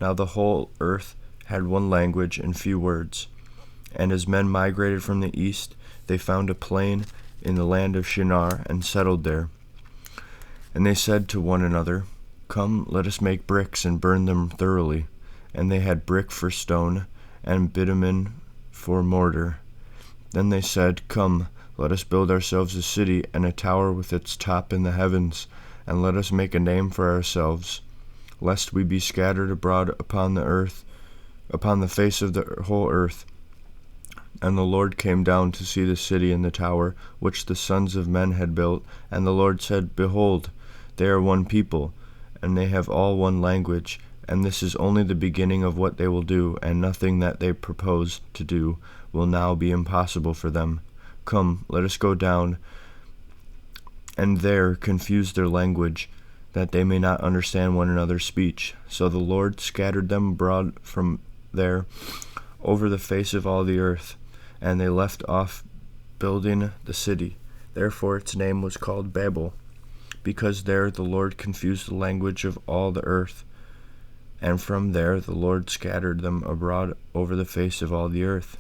Now the whole earth had one language and few words. And as men migrated from the east, they found a plain in the land of Shinar and settled there. And they said to one another, "Come, let us make bricks and burn them thoroughly." And they had brick for stone and bitumen for mortar. Then they said, "Come, let us build ourselves a city and a tower with its top in the heavens, and let us make a name for ourselves, lest we be scattered abroad upon the earth, upon the face of the whole earth." And the Lord came down to see the city and the tower, which the sons of men had built. And the Lord said, "Behold, they are one people, and they have all one language, and this is only the beginning of what they will do, and nothing that they propose to do will now be impossible for them. Come, let us go down, and there confuse their language, that they may not understand one another's speech." So the Lord scattered them abroad from there over the face of all the earth, and they left off building the city. Therefore its name was called Babel, because there the Lord confused the language of all the earth. And from there the Lord scattered them abroad over the face of all the earth.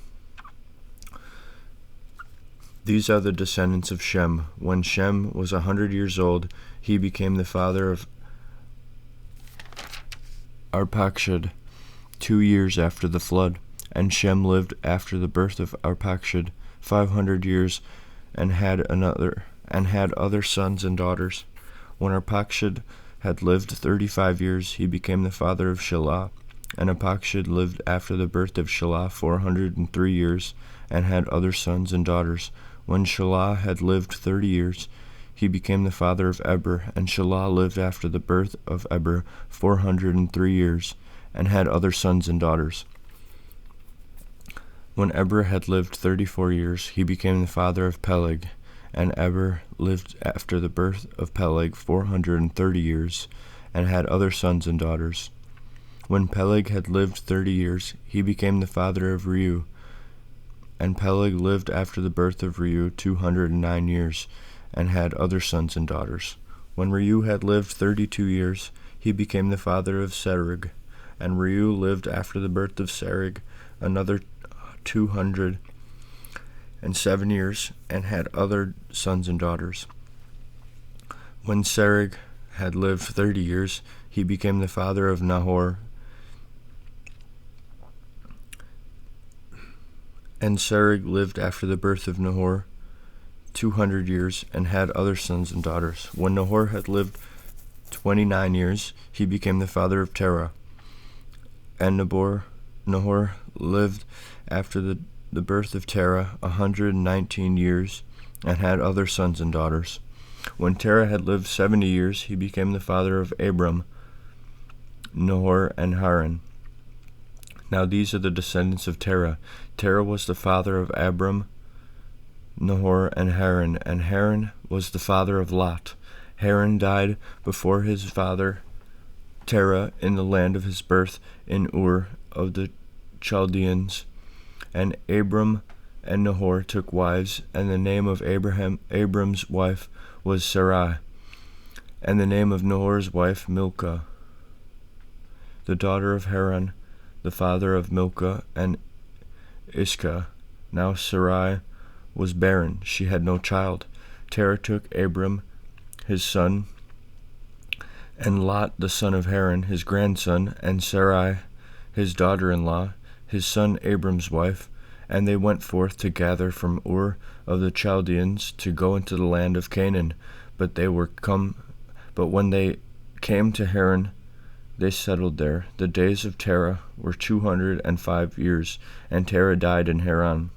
These are the descendants of Shem. When Shem was 100 years old, he became the father of Arpachshad 2 years after the flood. And Shem lived after the birth of Arpachshad 500 years, and had other sons and daughters. When Arpachshad had lived 35 years, he became the father of Shelah. And Arpachshad lived after the birth of Shelah 403 years, and had other sons and daughters. When Shelah had lived 30 years, he became the father of Eber. And Shelah lived after the birth of Eber 403 years, and had other sons and daughters. When Eber had lived 34 years, he became the father of Peleg. And Eber lived after the birth of Peleg 430 years, and had other sons and daughters. When Peleg had lived 30 years, he became the father of Reu. And Peleg lived after the birth of Reu 209 years, and had other sons and daughters. When Reu had lived 32 years, he became the father of Serug. And Reu lived after the birth of Serug another 207 years, and had other sons and daughters. When Serug had lived 30 years, he became the father of Nahor. And Serug lived after the birth of Nahor 200 years, and had other sons and daughters. When Nahor had lived 29 years, he became the father of Terah. And Nahor lived after the birth of Terah 119 years, and had other sons and daughters. When Terah had lived 70 years, he became the father of Abram, Nahor, and Haran. Now these are the descendants of Terah. Terah was the father of Abram, Nahor, and Haran was the father of Lot. Haran died before his father Terah in the land of his birth in Ur of the Chaldeans. And Abram and Nahor took wives, and the name of Abram's wife was Sarai, and the name of Nahor's wife Milcah, the daughter of Haran, the father of Milcah and Iscah. Now Sarai was barren, she had no child. Terah took Abram his son, and Lot the son of Haran his grandson, and Sarai his daughter-in-law, his son Abram's wife, and they went forth to gather from Ur of the Chaldeans to go into the land of Canaan. But when they came to Haran, they settled there. The days of Terah were 205 years, and Terah died in Haran.